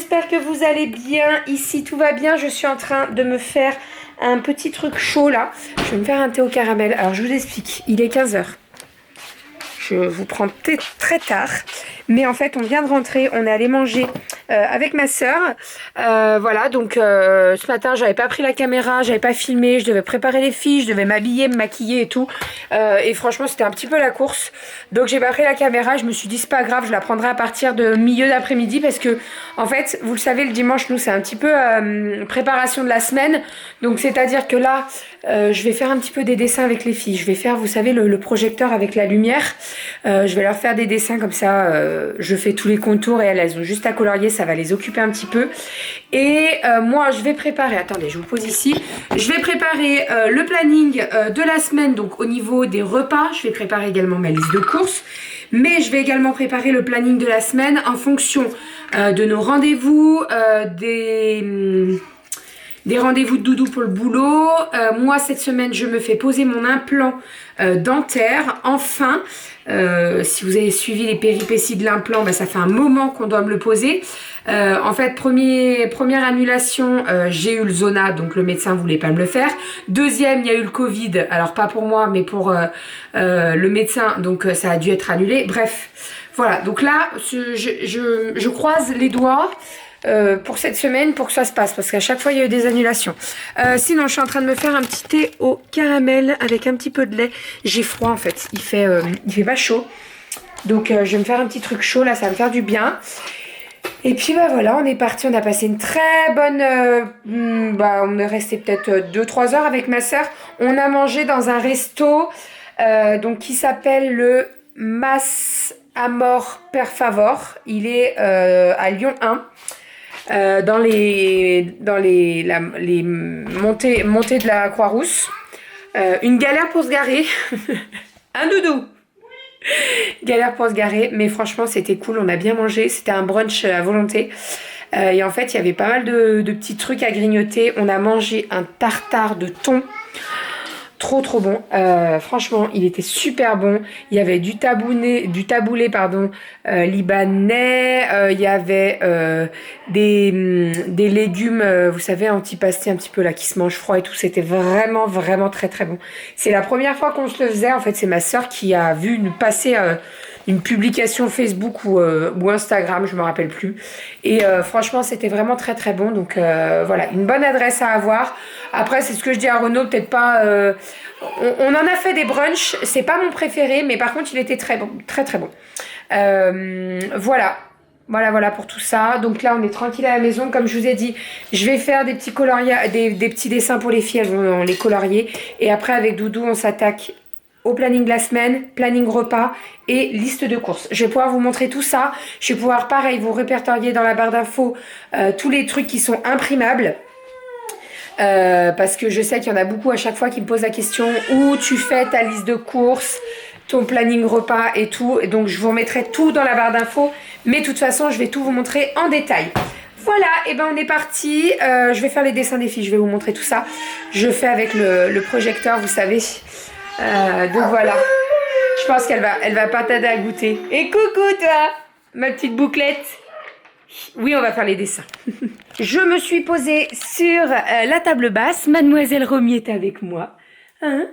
j'espère que vous allez bien. Ici, tout va bien. Je suis en train de me faire un petit truc chaud là. Je vais me faire un thé au caramel. Alors, je vous explique. Il est 15 heures. Je vous prends très tard. Mais en fait, on vient de rentrer. On est allé manger avec ma soeur. Voilà, donc ce matin, j'avais pas pris la caméra, j'avais pas filmé. Je devais préparer les filles, je devais m'habiller, me maquiller et tout. Et franchement, c'était un petit peu la course. Donc, j'ai pas pris la caméra. Je me suis dit, c'est pas grave, je la prendrai à partir de milieu d'après-midi. Parce que, en fait, vous le savez, le dimanche, nous, c'est un petit peu préparation de la semaine. Donc, c'est-à-dire que là, je vais faire un petit peu des dessins avec les filles. Je vais faire, vous savez, le projecteur avec la lumière. Je vais leur faire des dessins comme ça. Je fais tous les contours et elles ont juste à colorier. Ça va les occuper un petit peu. Et moi, je vais préparer... Attendez, je vous pose ici. Je vais préparer le planning de la semaine. Donc, au niveau des repas, je vais préparer également ma liste de courses. Mais je vais également préparer le planning de la semaine en fonction de nos rendez-vous, des rendez-vous de doudou pour le boulot. Moi, cette semaine, je me fais poser mon implant dentaire. Enfin, si vous avez suivi les péripéties de l'implant, bah, ça fait un moment qu'on doit me le poser. En fait, première annulation, j'ai eu le zona, donc le médecin voulait pas me le faire. Deuxième, il y a eu le Covid, alors pas pour moi, mais pour le médecin, donc ça a dû être annulé. Bref, voilà, donc là, je croise les doigts. Pour cette semaine pour que ça se passe parce qu'à chaque fois il y a eu des annulations. Sinon je suis en train de me faire un petit thé au caramel avec un petit peu de lait. J'ai froid en fait, il fait pas chaud, donc je vais me faire un petit truc chaud là, ça va me faire du bien. Et puis bah voilà, on est parti, on a passé une très bonne on est resté peut-être 2-3 heures avec ma soeur. On a mangé dans un resto donc qui s'appelle le Mas Amor Per Favor. Il est à Lyon 1. Dans les montées de la Croix-Rousse. Une galère pour se garer. Un doudou. Galère pour se garer, mais franchement c'était cool, on a bien mangé, c'était un brunch à volonté. Et en fait il y avait pas mal de petits trucs à grignoter. On a mangé un tartare de thon. Trop bon, franchement il était super bon. Il y avait du taboulé libanais, il y avait des légumes, vous savez, antipasti un petit peu là qui se mangent froid et tout. C'était vraiment très bon. C'est la première fois qu'on se le faisait. En fait c'est ma soeur qui a vu passer une publication Facebook ou Instagram, je me rappelle plus. Et franchement c'était vraiment très bon. Donc voilà, une bonne adresse à avoir. Après c'est ce que je dis à Renaud, peut-être pas on en a fait des brunchs, c'est pas mon préféré, mais par contre il était très bon, très bon. Voilà pour tout ça. Donc là on est tranquille à la maison, comme je vous ai dit, je vais faire des petits des petits dessins pour les filles, elles vont les colorier. Et après avec Doudou on s'attaque au planning de la semaine, planning repas et liste de courses. Je vais pouvoir vous montrer tout ça. Je vais pouvoir pareil vous répertorier dans la barre d'infos tous les trucs qui sont imprimables. Parce que je sais qu'il y en a beaucoup à chaque fois qui me posent la question où tu fais ta liste de courses, ton planning repas et tout. Et donc je vous remettrai tout dans la barre d'infos. Mais de toute façon je vais tout vous montrer en détail. Voilà, et ben on est parti. Je vais faire les dessins des filles, je vais vous montrer tout ça. Je fais avec le projecteur, vous savez. Donc voilà. Je pense qu'elle va pas tarder à goûter. Et coucou toi, ma petite bouclette. Oui, on va faire les dessins. Je me suis posée sur la table basse. Mademoiselle Romy est avec moi. Hein?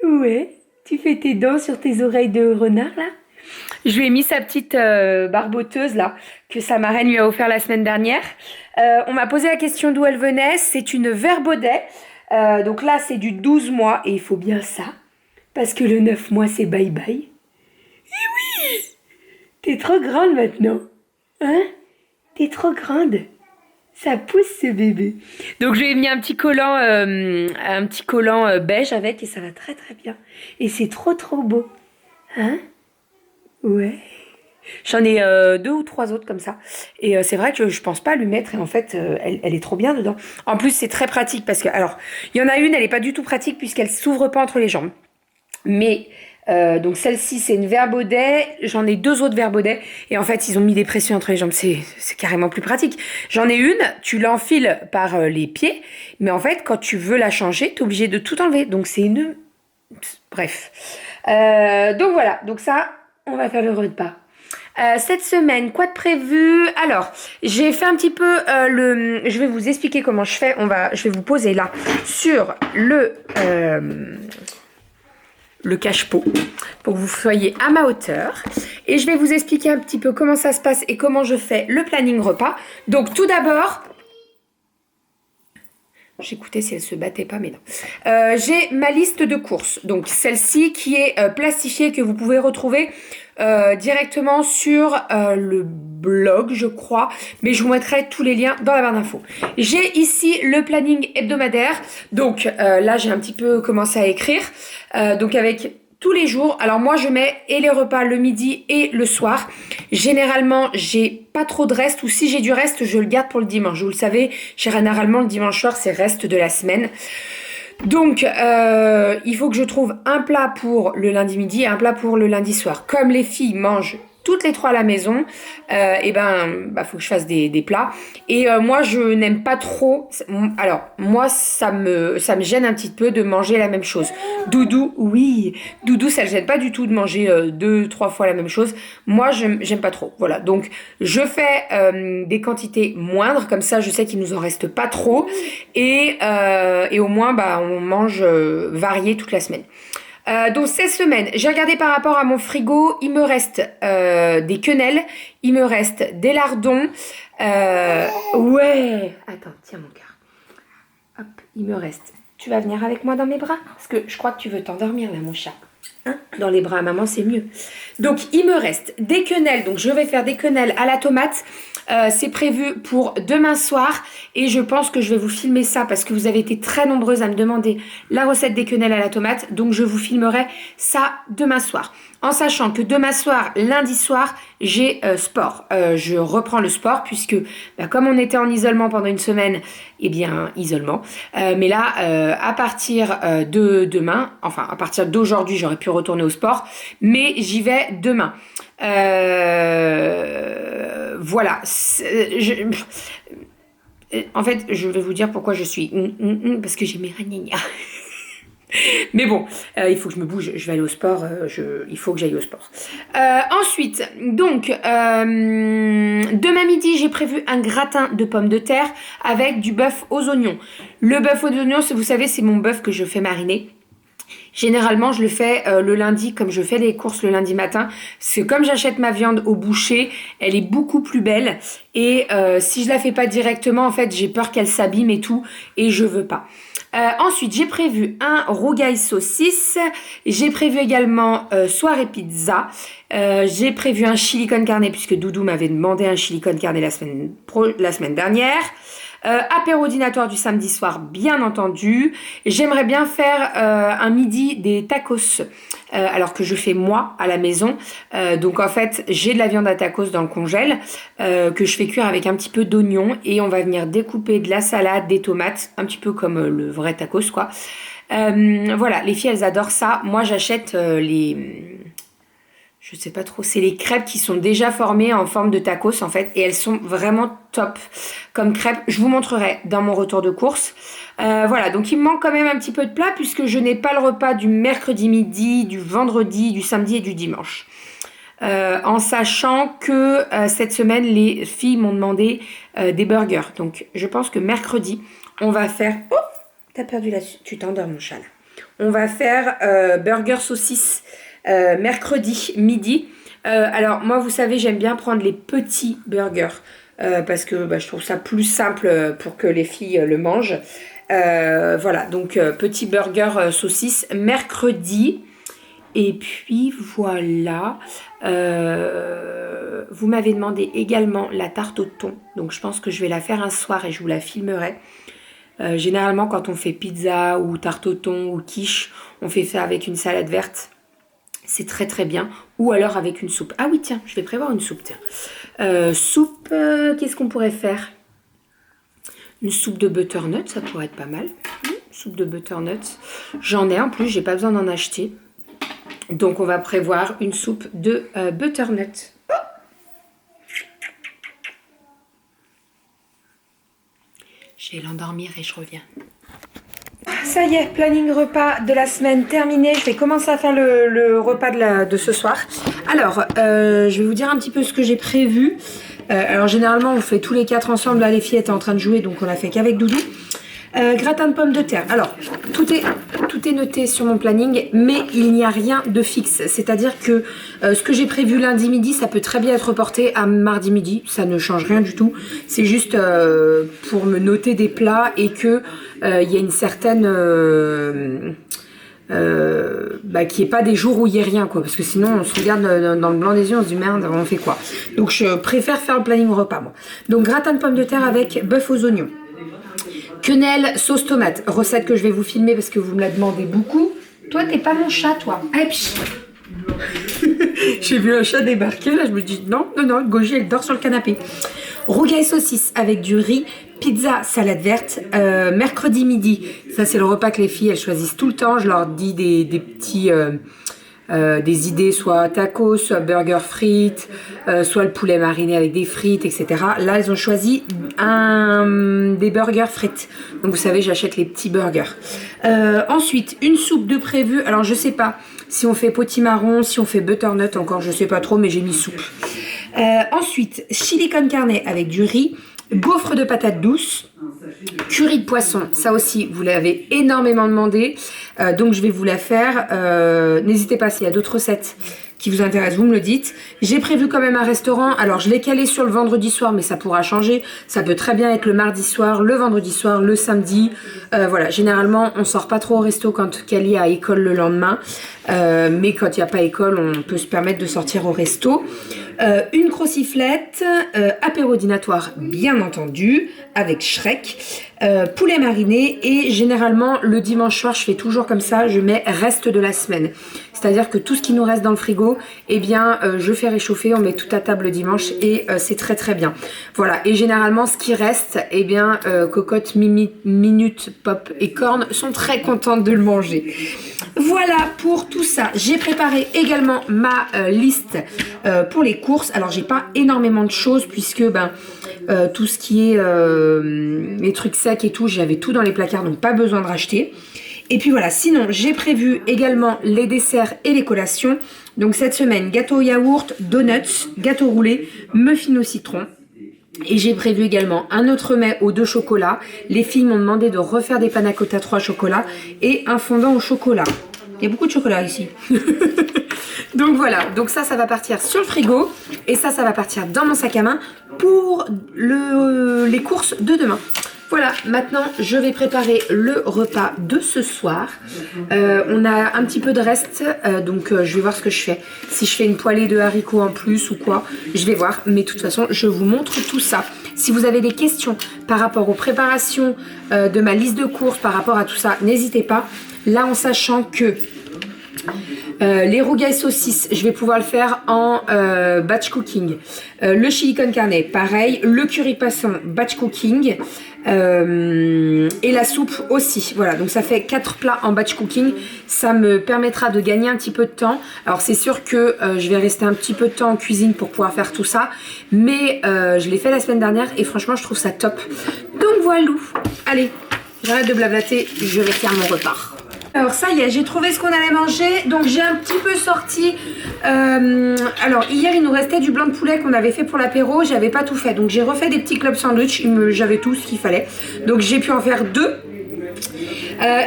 Ouais. Tu fais tes dents sur tes oreilles de renard, là? Je lui ai mis sa petite barboteuse, là, que sa marraine lui a offert la semaine dernière. On m'a posé la question d'où elle venait. C'est une Verbaudet. Donc là, c'est du 12 mois. Et il faut bien ça. Parce que le 9 mois, c'est bye-bye. Et oui! T'es trop grande maintenant. Hein? T'es trop grande. Ça pousse ce bébé. Donc je lui ai mis un petit collant beige avec et ça va très bien. Et c'est trop beau. Hein? Ouais. J'en ai 2 ou 3 autres comme ça. Et c'est vrai que je pense pas lui mettre. Et en fait, elle est trop bien dedans. En plus, c'est très pratique parce que, alors, il y en a une, elle est pas du tout pratique puisqu'elle s'ouvre pas entre les jambes. Mais donc celle-ci c'est une Verbaudet, j'en ai 2 autres Verbaudet et en fait ils ont mis des pressions entre les jambes, c'est carrément plus pratique. J'en ai une, tu l'enfiles par les pieds, mais en fait quand tu veux la changer, t'es obligé de tout enlever, donc c'est une... Bref. Donc voilà, donc ça, on va faire le repas. Cette semaine, quoi de prévu? Alors, j'ai fait un petit peu je vais vous expliquer comment je fais. Je vais vous poser là sur le cache-pot pour que vous soyez à ma hauteur. Et je vais vous expliquer un petit peu comment ça se passe et comment je fais le planning repas. Donc, tout d'abord... J'écoutais si elle se battait pas, mais non. J'ai ma liste de courses. Donc, celle-ci qui est plastifiée, que vous pouvez retrouver directement sur le blog, je crois. Mais je vous mettrai tous les liens dans la barre d'infos. J'ai ici le planning hebdomadaire. Donc, là, j'ai un petit peu commencé à écrire. Donc, avec... tous les jours. Alors moi je mets et les repas le midi et le soir. Généralement j'ai pas trop de reste, ou si j'ai du reste je le garde pour le dimanche. Vous le savez, généralement le dimanche soir c'est reste de la semaine. Donc il faut que je trouve un plat pour le lundi midi et un plat pour le lundi soir. Comme les filles mangent toutes les trois à la maison, et faut que je fasse des plats. Et moi je n'aime pas trop. Alors moi ça me gêne un petit peu de manger la même chose. Doudou, oui, Doudou ça le gêne pas du tout de manger 2-3 fois la même chose. Moi j'aime pas trop. Voilà, donc je fais des quantités moindres, comme ça je sais qu'il nous en reste pas trop, et au moins on mange varié toute la semaine. Donc cette semaine, j'ai regardé par rapport à mon frigo, il me reste des quenelles, il me reste des lardons, ouais, attends, tiens mon cœur, hop, il me reste, tu vas venir avec moi dans mes bras, parce que je crois que tu veux t'endormir là mon chat, hein, dans les bras à maman c'est mieux. Donc il me reste des quenelles, donc je vais faire des quenelles à la tomate. C'est prévu pour demain soir et je pense que je vais vous filmer ça parce que vous avez été très nombreuses à me demander la recette des quenelles à la tomate, donc je vous filmerai ça demain soir. En sachant que demain soir, lundi soir, j'ai sport. Je reprends le sport puisque comme on était en isolement pendant une semaine, eh bien isolement. Mais là, à partir de demain, enfin à partir d'aujourd'hui, j'aurais pu retourner au sport, mais j'y vais demain. Voilà. En fait, je vais vous dire pourquoi je suis parce que j'ai mes ragnagnas. Mais bon, il faut que je me bouge, je vais aller au sport, il faut que j'aille au sport. Ensuite, donc, demain midi, j'ai prévu un gratin de pommes de terre avec du bœuf aux oignons. Le bœuf aux oignons, vous savez, c'est mon bœuf que je fais mariner. Généralement, je le fais le lundi, comme je fais les courses le lundi matin. C'est comme j'achète ma viande au boucher, elle est beaucoup plus belle. Et si je la fais pas directement, en fait, j'ai peur qu'elle s'abîme et tout, et je veux pas. Ensuite, j'ai prévu un rougail saucisse. J'ai prévu également soirée pizza. J'ai prévu un chili con carne, puisque Doudou m'avait demandé un chili con carne la semaine dernière. Apéro dînatoire du samedi soir, bien entendu. J'aimerais bien faire un midi des tacos, alors que je fais moi à la maison. Donc en fait, j'ai de la viande à tacos dans le congèle que je fais cuire avec un petit peu d'oignon et on va venir découper de la salade, des tomates, un petit peu comme le vrai tacos quoi. Voilà, les filles elles adorent ça. Moi j'achète je sais pas trop, c'est les crêpes qui sont déjà formées en forme de tacos en fait et elles sont vraiment top comme crêpes. Je vous montrerai dans mon retour de course. Voilà, donc il me manque quand même un petit peu de plat puisque je n'ai pas le repas du mercredi midi, du vendredi, du samedi et du dimanche. En sachant que cette semaine, les filles m'ont demandé des burgers. Donc je pense que mercredi, on va faire... Oh, t'as perdu la... Tu t'endors mon chat là. On va faire burger saucisse. Mercredi midi. Alors moi vous savez j'aime bien prendre les petits burgers parce que je trouve ça plus simple pour que les filles le mangent. Voilà donc petit burger saucisse mercredi. Et puis voilà. Vous m'avez demandé également la tarte au thon. Donc je pense que je vais la faire un soir et je vous la filmerai. Généralement quand on fait pizza ou tarte au thon ou quiche, on fait ça avec une salade verte. C'est très très bien. Ou alors avec une soupe. Ah oui, tiens, je vais prévoir une soupe. Soupe, qu'est-ce qu'on pourrait faire? Une soupe de butternut, ça pourrait être pas mal. Soupe de butternut. J'en ai en plus, j'ai pas besoin d'en acheter. Donc on va prévoir une soupe de butternut. Oh, je vais l'endormir et je reviens. Ça y est, planning repas de la semaine terminé. Je vais commencer à faire le repas de ce soir. Alors, je vais vous dire un petit peu ce que j'ai prévu. Alors généralement on fait tous les 4 ensemble. Là les filles étaient en train de jouer, donc on l'a fait qu'avec Doudou. Gratin de pommes de terre. Alors tout est noté sur mon planning, mais il n'y a rien de fixe. C'est-à-dire que ce que j'ai prévu lundi midi, ça peut très bien être reporté à mardi midi. Ça ne change rien du tout. C'est juste pour me noter des plats et que il y a une certaine qu'il n'y ait pas des jours où il n'y ait rien, quoi, parce que sinon on se regarde dans le blanc des yeux, on se dit merde, on fait quoi. Donc je préfère faire le planning repas, moi. Donc gratin de pommes de terre avec bœuf aux oignons, quenelle sauce tomate, recette que je vais vous filmer parce que vous me la demandez beaucoup. Toi t'es pas mon chat, toi. Ah, j'ai vu un chat débarquer, là je me dis non, Goji elle dort sur le canapé. Rougail saucisse avec du riz, pizza, salade verte, mercredi midi, ça c'est le repas que les filles elles choisissent tout le temps. Je leur dis des petits des idées, soit tacos, soit burger frites, soit le poulet mariné avec des frites, etc. Là elles ont choisi des burgers frites, donc vous savez j'achète les petits burgers. Ensuite une soupe de prévu, alors je sais pas si on fait potimarron, si on fait butternut, encore je sais pas trop, mais j'ai mis soupe. Ensuite chili con carne avec du riz, gaufre de patates douces, curry de poisson, ça aussi vous l'avez énormément demandé, donc je vais vous la faire. N'hésitez pas, s'il y a d'autres recettes qui vous intéressent, vous me le dites. J'ai prévu quand même un restaurant, alors je l'ai calé sur le vendredi soir, mais ça pourra changer. Ça peut très bien être le mardi soir, le vendredi soir, le samedi. Voilà, généralement on sort pas trop au resto quand Kali a école le lendemain, mais quand il n'y a pas école, on peut se permettre de sortir au resto. Une crociflette, apéro dînatoire bien entendu, avec Shrek, poulet mariné, et généralement le dimanche soir je fais toujours comme ça, je mets reste de la semaine. C'est-à-dire que tout ce qui nous reste dans le frigo, eh bien je fais réchauffer, on met tout à table le dimanche et c'est très très bien. Voilà, et généralement ce qui reste, eh bien Cocotte, Mimi, Minute, Pop et Corne sont très contentes de le manger. Voilà pour tout ça. J'ai préparé également ma liste pour les courses. Alors j'ai pas énormément de choses puisque tout ce qui est les trucs secs et tout, j'avais tout dans les placards, donc pas besoin de racheter. Et puis voilà, sinon j'ai prévu également les desserts et les collations. Donc cette semaine, gâteau au yaourt, donuts, gâteau roulé, muffins au citron. Et j'ai prévu également un autre mets aux 2 chocolats. Les filles m'ont demandé de refaire des panna cotta 3 chocolats et un fondant au chocolat. Il y a beaucoup de chocolat ici. Donc voilà, donc ça va partir sur le frigo et ça va partir dans mon sac à main pour les courses de demain. Voilà, maintenant je vais préparer le repas de ce soir. On a un petit peu de reste, donc je vais voir ce que je fais. Si je fais une poêlée de haricots en plus ou quoi, je vais voir. Mais de toute façon, je vous montre tout ça. Si vous avez des questions par rapport aux préparations de ma liste de courses, par rapport à tout ça, n'hésitez pas. Là, en sachant que les rougail saucisses, je vais pouvoir le faire en batch cooking. Le chili con carne, pareil. Le curry poisson, batch cooking. Et la soupe aussi. Voilà, donc ça fait 4 plats en batch cooking. Ça me permettra de gagner un petit peu de temps. Alors c'est sûr que je vais rester un petit peu de temps en cuisine pour pouvoir faire tout ça, mais je l'ai fait la semaine dernière et franchement je trouve ça top. Donc voilà. Allez, j'arrête de blablater, je vais faire mon repas. Alors ça y est, j'ai trouvé ce qu'on allait manger, donc j'ai un petit peu sorti. Alors hier il nous restait du blanc de poulet qu'on avait fait pour l'apéro, j'avais pas tout fait, donc j'ai refait des petits club sandwich, j'avais tout ce qu'il fallait, donc j'ai pu en faire 2.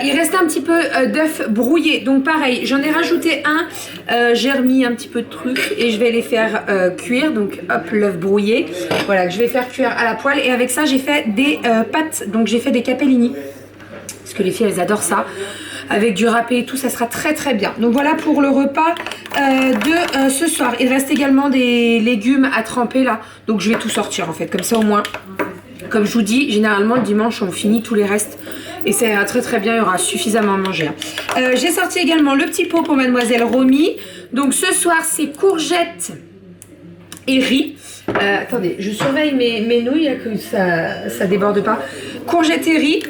Il restait un petit peu d'œufs brouillés, donc pareil, j'en ai rajouté un, j'ai remis un petit peu de trucs et je vais les faire cuire, donc hop, l'œuf brouillé, voilà, que je vais faire cuire à la poêle, et avec ça j'ai fait des pâtes, donc j'ai fait des capellini, parce que les filles elles adorent ça. Avec du râpé et tout, ça sera très très bien. Donc voilà pour le repas de ce soir. Il reste également des légumes à tremper là, donc je vais tout sortir en fait, comme ça au moins. Comme je vous dis, généralement le dimanche on finit tous les restes et ça ira très très bien, il y aura suffisamment à manger. J'ai sorti également le petit pot pour mademoiselle Romy. Donc ce soir c'est courgettes et riz. Attendez, je surveille mes nouilles là, que ça déborde pas. Courgettes et riz.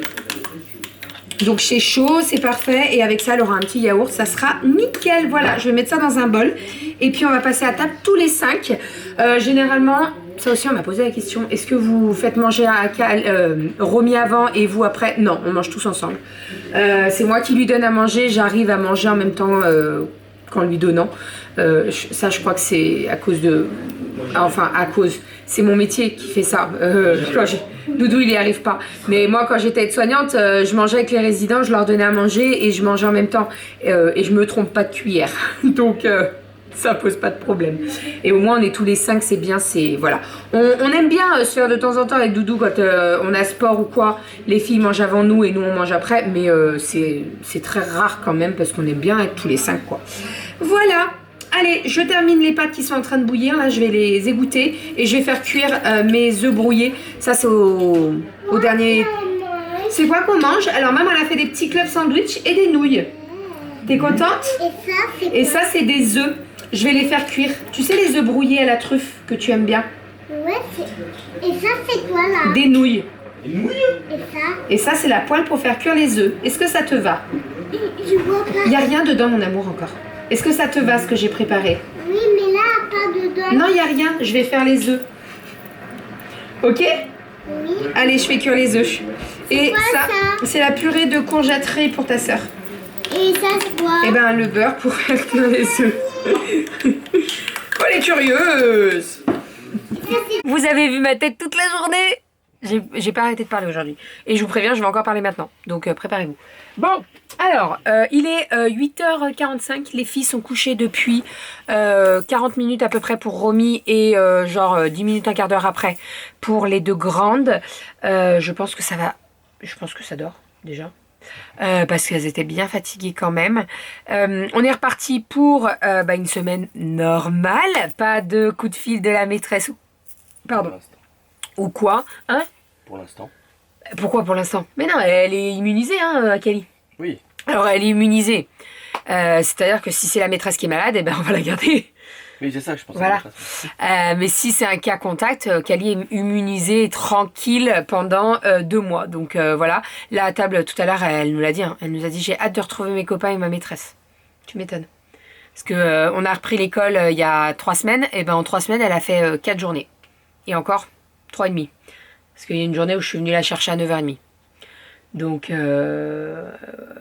Donc c'est chaud, c'est parfait, et avec ça elle aura un petit yaourt, ça sera nickel. Voilà, je vais mettre ça dans un bol et puis on va passer à table tous les 5. Généralement, ça aussi on m'a posé la question, est-ce que vous faites manger à Romy avant et vous après? Non, on mange tous ensemble. C'est moi qui lui donne à manger, j'arrive à manger en même temps qu'en lui donnant. Ça, je crois que c'est à cause de... Enfin, à cause... C'est mon métier qui fait ça. Doudou, il n'y arrive pas. Mais moi, quand j'étais aide-soignante, je mangeais avec les résidents, je leur donnais à manger et je mangeais en même temps. Et je me trompe pas de cuillère. Donc, ça pose pas de problème. Et au moins, on est tous les 5, c'est bien. Voilà. On aime bien se faire de temps en temps avec Doudou quand on a sport ou quoi. Les filles mangent avant nous et nous, on mange après. Mais c'est très rare quand même parce qu'on aime bien être tous les 5, quoi. Voilà. Allez, je termine les pâtes qui sont en train de bouillir. Là, je vais les égoutter et je vais faire cuire mes œufs brouillés. Ça, c'est au dernier... C'est quoi qu'on mange? Alors, maman, elle a fait des petits clubs sandwich et des nouilles. T'es contente? Et ça, c'est des œufs. Je vais les faire cuire. Tu sais, les œufs brouillés à la truffe que tu aimes bien? Ouais, et ça, c'est quoi, là? Des nouilles. Des nouilles? Et ça, c'est la poêle pour faire cuire les œufs. Est-ce que ça te va? Je vois pas. Il n'y a rien dedans, mon amour, encore. Est-ce que ça te va, ce que j'ai préparé? Oui, mais là, pas dedans. Non, il n'y a rien. Je vais faire les œufs. Ok? Oui. Allez, je fais cuire les œufs. Et quoi, ça, ça c'est la purée de courgettes pour ta sœur. Et ça, c'est quoi? Et ben, le beurre pour faire cuire les œufs. Oh, elle est curieuse! Vous avez vu ma tête toute la journée? J'ai pas arrêté de parler aujourd'hui. Et je vous préviens, je vais encore parler maintenant. Donc, préparez-vous. Bon, alors, il est 8h45. Les filles sont couchées depuis 40 minutes à peu près pour Romy et genre 10 minutes, un quart d'heure après pour les 2 grandes. Je pense que ça va... Je pense que ça dort déjà. Parce qu'elles étaient bien fatiguées quand même. On est reparti pour une semaine normale. Pas de coup de fil de la maîtresse. Pardon. Ou quoi? Hein? Pour l'instant. Pourquoi pour l'instant? Mais non, elle est immunisée, hein, Kelly. Oui. Alors, elle est immunisée. C'est-à-dire que si c'est la maîtresse qui est malade, eh ben, on va la garder. Oui, c'est ça que je pensais. Voilà. Mais si c'est un cas contact, Kelly est immunisée tranquille pendant 2 mois. Donc voilà. Là, à table, tout à l'heure, elle nous l'a dit. Hein. Elle nous a dit, j'ai hâte de retrouver mes copains et ma maîtresse. Tu m'étonnes. Parce que on a repris l'école il y a 3 semaines. Et ben en 3 semaines, elle a fait 4 journées. Et encore 3,5. Parce qu'il y a une journée où je suis venue la chercher à 9h30. Donc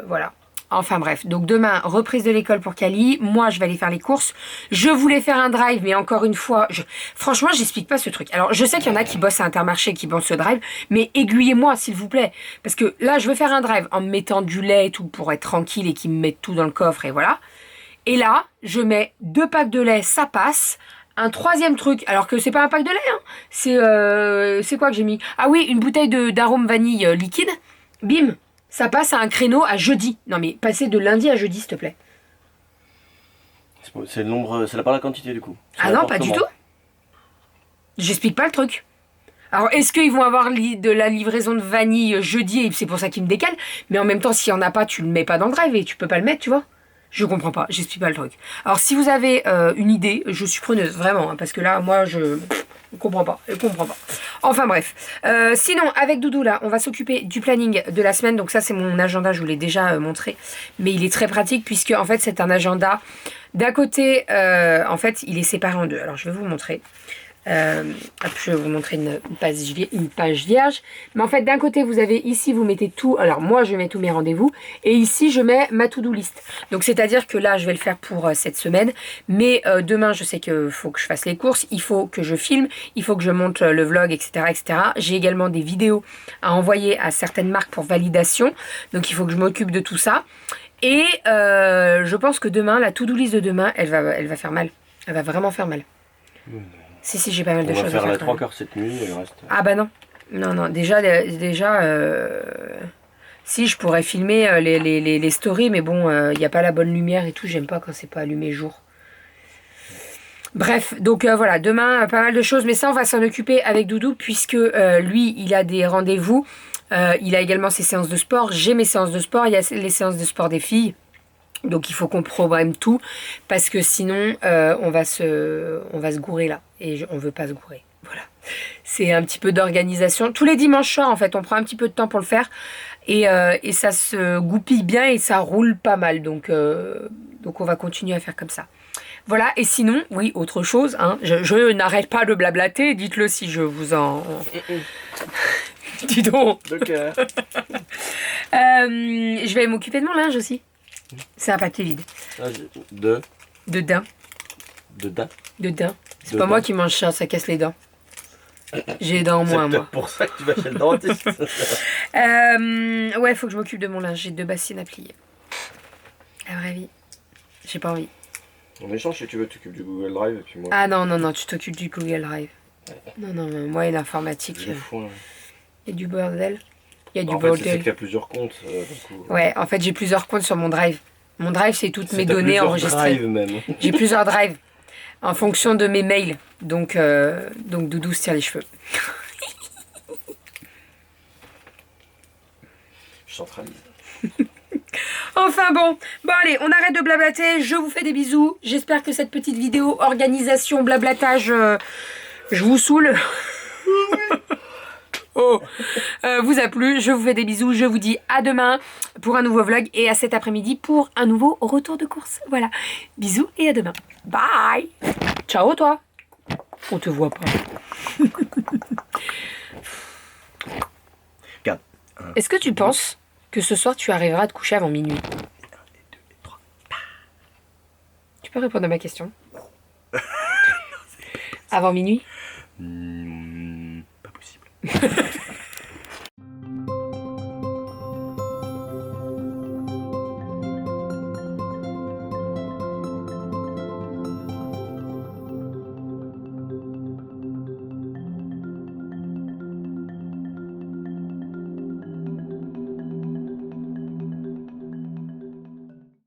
voilà. Enfin bref, donc demain, reprise de l'école pour Cali. Moi, je vais aller faire les courses. Je voulais faire un drive, mais encore une fois, franchement, j'explique pas ce truc. Alors, je sais qu'il y en a qui bossent à Intermarché, qui bossent ce drive, mais aiguillez-moi, s'il vous plaît. Parce que là, je veux faire un drive en me mettant du lait et tout pour être tranquille et qu'ils me mettent tout dans le coffre et voilà. Et là, je mets 2 packs de lait, ça passe. Un 3e truc, alors que c'est pas un pack de lait, hein. C'est quoi que j'ai mis? Ah oui, une bouteille d'arôme vanille liquide. Bim, ça passe à un créneau à jeudi. Non mais passer de lundi à jeudi, s'il te plaît. C'est le nombre, c'est pas la quantité du coup. Ah non, pas du tout. J'explique pas le truc. Alors, est-ce qu'ils vont avoir de la livraison de vanille jeudi et c'est pour ça qu'ils me décalent? Mais en même temps, s'il y en a pas, tu le mets pas dans le drive et tu peux pas le mettre, tu vois? Je comprends pas, j'explique pas le truc. Alors, si vous avez une idée, je suis preneuse, vraiment, hein, parce que là, moi, je comprends pas, Enfin, bref. Sinon, avec Doudou, là, on va s'occuper du planning de la semaine. Donc ça, c'est mon agenda, je vous l'ai déjà montré. Mais il est très pratique, puisque, en fait, c'est un agenda. D'un côté, en fait, il est séparé en 2. Alors, je vais vous montrer. Je vais vous montrer une page vierge. Mais en fait, d'un côté, vous avez ici, vous mettez tout. Alors, moi, je mets tous mes rendez-vous. Et ici, je mets ma to-do list. Donc, c'est-à-dire que là, je vais le faire pour cette semaine. Mais demain, je sais qu'il faut que je fasse les courses. Il faut que je filme. Il faut que je monte le vlog, etc., etc. J'ai également des vidéos à envoyer à certaines marques pour validation. Donc, il faut que je m'occupe de tout ça. Et je pense que demain, la to-do list de demain, elle va faire mal. Elle va vraiment faire mal. Si, j'ai pas mal de choses à faire. On va faire la 3 quarts cette nuit et le reste... Ah bah non. Non. Déjà si, je pourrais filmer les stories, mais bon, il n'y a pas la bonne lumière et tout. J'aime pas quand c'est pas allumé jour. Bref, donc voilà, demain, pas mal de choses. Mais ça, on va s'en occuper avec Doudou, puisque lui, il a des rendez-vous. Il a également ses séances de sport. J'ai mes séances de sport. Il y a les séances de sport des filles. Donc il faut qu'on programme tout parce que sinon on va se gourer là et on veut pas se gourer. Voilà. C'est un petit peu d'organisation. Tous les dimanches soirs en fait on prend un petit peu de temps pour le faire et ça se goupille bien et ça roule pas mal. Donc on va continuer à faire comme ça. Voilà, et sinon, oui, autre chose, hein, je n'arrête pas de blablater, dites-le si je vous en... Dis donc. Je vais m'occuper de mon linge aussi. C'est un papier vide. 2. De daim. De dents. De daim. C'est De pas moi daim. qui mange ça casse les dents. J'ai les dents en C'est moins, peut-être moi. pour ça que tu vas chez le dentiste. Ouais, faut que je m'occupe de mon linge. J'ai 2 bassines à plier. À vrai vie. J'ai pas envie. En échange, si tu veux, tu t'occupes du Google Drive et puis moi. Ah non, tu t'occupes du Google Drive. Non, mais moi et l'informatique, Je le fous, hein. il y a du bordel. Il y a du En fait, c'est bordel. que tu as plusieurs comptes. Du coup, Ouais, en fait, j'ai plusieurs comptes sur mon Drive. Mon Drive, c'est toutes mes t'as données plusieurs enregistrées. drives, même. J'ai plusieurs drives en fonction de mes mails. Donc Doudou se tire les cheveux. Je centralise. Enfin bon, allez, on arrête de blablater. Je vous fais des bisous. J'espère que cette petite vidéo organisation blablatage, je vous saoule. Vous a plu. Je vous fais des bisous. Je vous dis à demain pour un nouveau vlog et à cet après-midi pour un nouveau retour de course. Voilà. Bisous et à demain. Bye. Ciao toi. On te voit pas. Regarde. Est-ce que tu penses que ce soir tu arriveras à te coucher avant minuit? Tu peux répondre à ma question? Avant minuit? Pas possible.